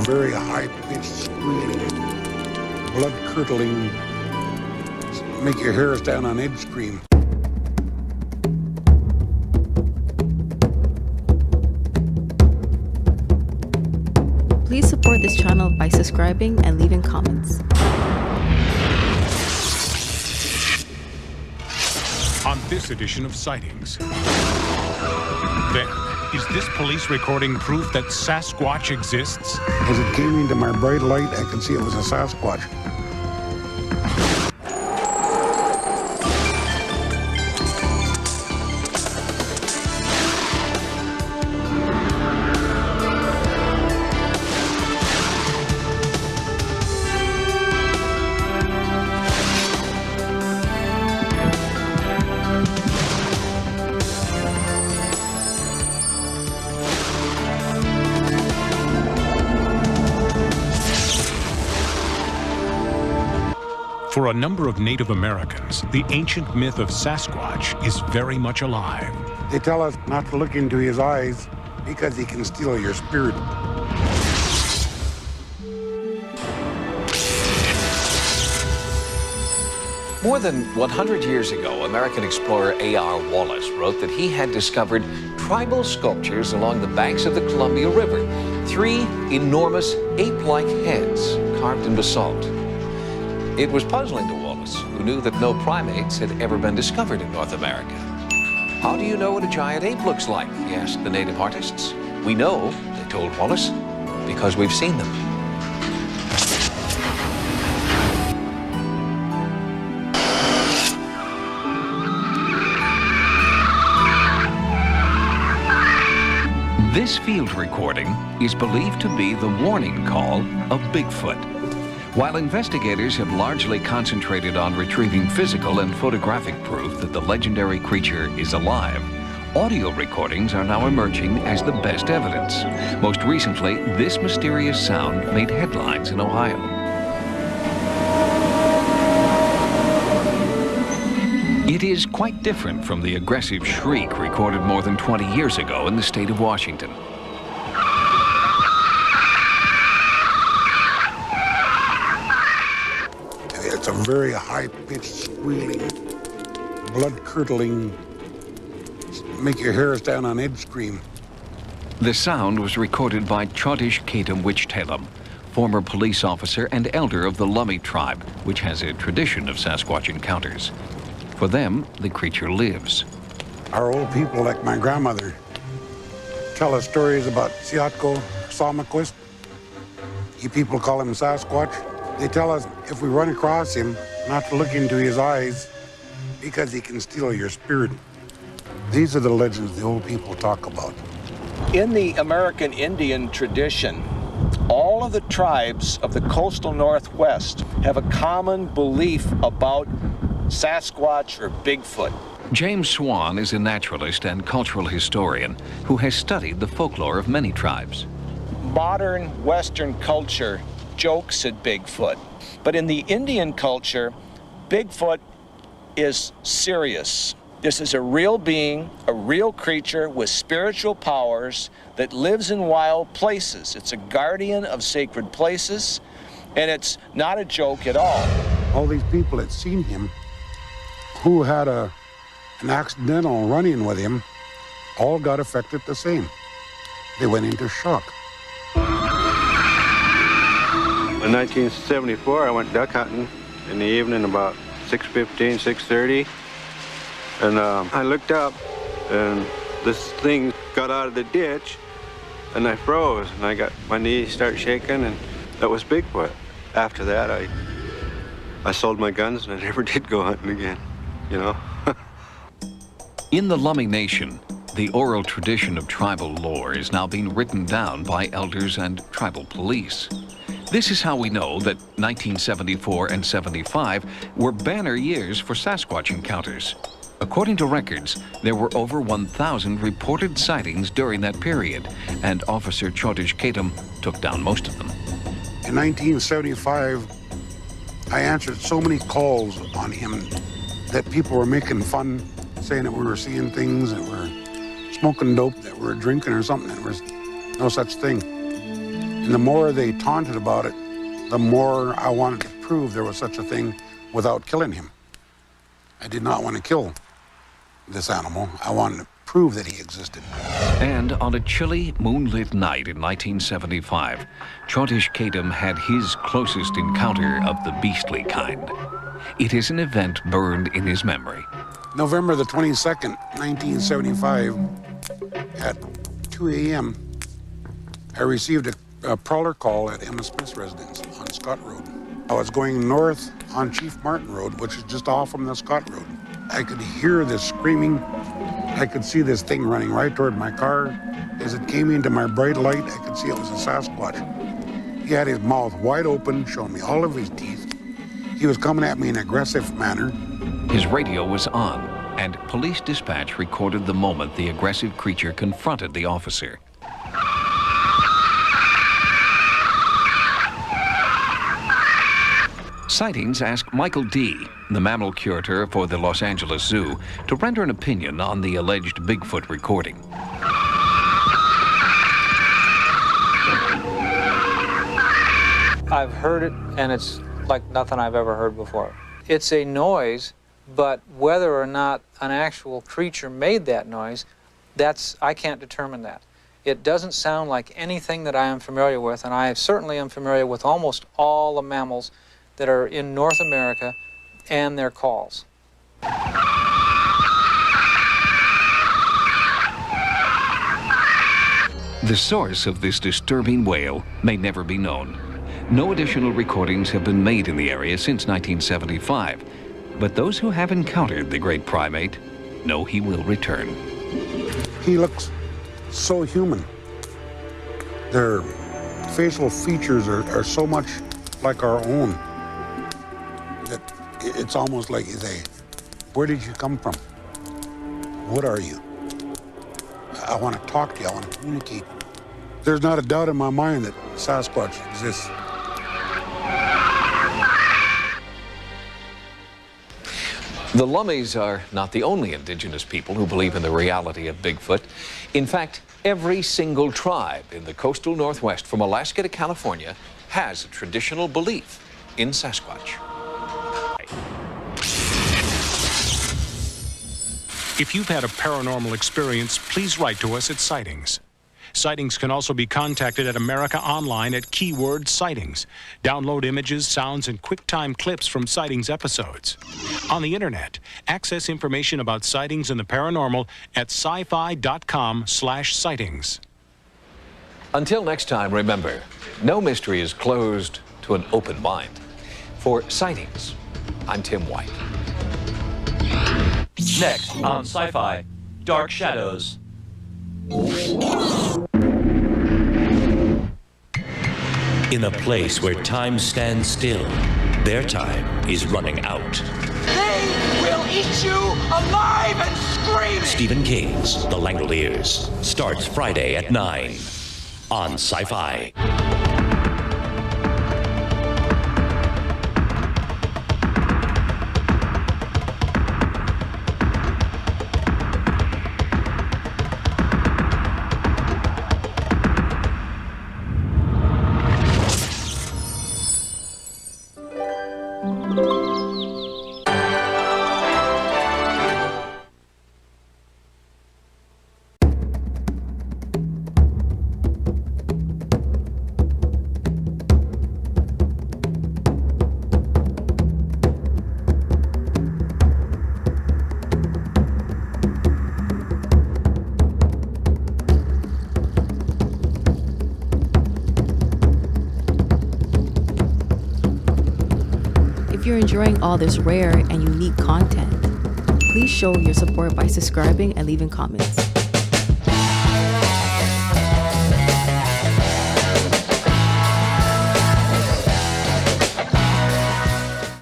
very high-pitched squealing, blood-curdling, make your hair stand on edge scream. Please support this channel by subscribing and leaving comments. On this edition of Sightings. Then, is this police recording proof that Sasquatch exists? As it came into my bright light, I could see it was a Sasquatch. For a number of Native Americans, the ancient myth of Sasquatch is very much alive. They tell us not to look into his eyes because he can steal your spirit. More than 100 years ago, American explorer A.R. Wallace wrote that he had discovered tribal sculptures along the banks of the Columbia River. 3 enormous ape-like heads carved in basalt. It was puzzling to Wallace, who knew that no primates had ever been discovered in North America. How do you know what a giant ape looks like? He asked the native artists. We know, they told Wallace, because we've seen them. This field recording is believed to be the warning call of Bigfoot. While investigators have largely concentrated on retrieving physical and photographic proof that the legendary creature is alive, audio recordings are now emerging as the best evidence. Most recently, this mysterious sound made headlines in Ohio. It is quite different from the aggressive shriek recorded more than 20 years ago in the state of Washington. It's a very high-pitched squealing, blood-curdling, make your hair stand on edge scream. The sound was recorded by Chodish Katum Wichtelum, former police officer and elder of the Lummi tribe, which has a tradition of Sasquatch encounters. For them, the creature lives. Our old people, like my grandmother, tell us stories about Siatko Salmaquist. You people call him Sasquatch. They tell us if we run across him, not to look into his eyes because he can steal your spirit. These are the legends the old people talk about. In the American Indian tradition, all of the tribes of the coastal Northwest have a common belief about Sasquatch or Bigfoot. James Swan is a naturalist and cultural historian who has studied the folklore of many tribes. Modern Western culture jokes at Bigfoot, but in the Indian culture, Bigfoot is serious. This is a real being, a real creature with spiritual powers that lives in wild places. It's a guardian of sacred places, and it's not a joke at all. All these people that seen him, who had an accidental run-in with him, all got affected the same. They went into shock. In 1974, I went duck hunting in the evening about 6:15, 6:30. And I looked up, and this thing got out of the ditch, and I froze, and I got my knees start shaking, and that was Bigfoot. After that, I sold my guns, and I never did go hunting again, you know. In the Lummi Nation, the oral tradition of tribal lore is now being written down by elders and tribal police. This is how we know that 1974 and 75 were banner years for Sasquatch encounters. According to records, there were over 1,000 reported sightings during that period, and Officer Chodish Katum took down most of them. In 1975, I answered so many calls on him that people were making fun, saying that we were seeing things, that we're smoking dope, that we're drinking or something. There was no such thing. In And the more they taunted about it, the more I wanted to prove there was such a thing without killing him. I did not want to kill this animal. I wanted to prove that he existed. And on a chilly, moonlit night in 1975, Chontish Kadam had his closest encounter of the beastly kind. It is an event burned in his memory. November the 22nd, 1975, at 2 a.m., I received a prowler call at Emma Smith's residence on Scott Road. I was going north on Chief Martin Road, which is just off from the Scott Road. I could hear this screaming. I could see this thing running right toward my car. As it came into my bright light, I could see it was a Sasquatch. He had his mouth wide open, showing me all of his teeth. He was coming at me in an aggressive manner. His radio was on, and police dispatch recorded the moment the aggressive creature confronted the officer. Sightings asked Michael D., the mammal curator for the Los Angeles Zoo, to render an opinion on the alleged Bigfoot recording. I've heard it, and it's like nothing I've ever heard before. It's a noise, but whether or not an actual creature made that noise, I can't determine that. It doesn't sound like anything that I am familiar with, and I certainly am familiar with almost all the mammals that are in North America and their calls. The source of this disturbing wail may never be known. No additional recordings have been made in the area since 1975, but those who have encountered the great primate know he will return. He looks so human. Their facial features are so much like our own that it's almost like you say, where did you come from? What are you? I want to talk to you. I want to communicate. There's not a doubt in my mind that Sasquatch exists. The Lummies are not the only indigenous people who believe in the reality of Bigfoot. In fact, every single tribe in the coastal Northwest, from Alaska to California, has a traditional belief in Sasquatch. If you've had a paranormal experience, please write to us at Sightings. Sightings can also be contacted at America Online at keyword Sightings. Download images, sounds, and QuickTime clips from Sightings episodes. On the internet, access information about sightings and the paranormal at sci-fi.com/sightings. Until next time, remember, no mystery is closed to an open mind. For Sightings, I'm Tim White. Next on Sci-Fi, Dark Shadows. In a place where time stands still, their time is running out. They will eat you alive and screaming! Stephen King's The Langoliers starts Friday at 9 on Sci-Fi. If you're enjoying all this rare and unique content, please show your support by subscribing and leaving comments.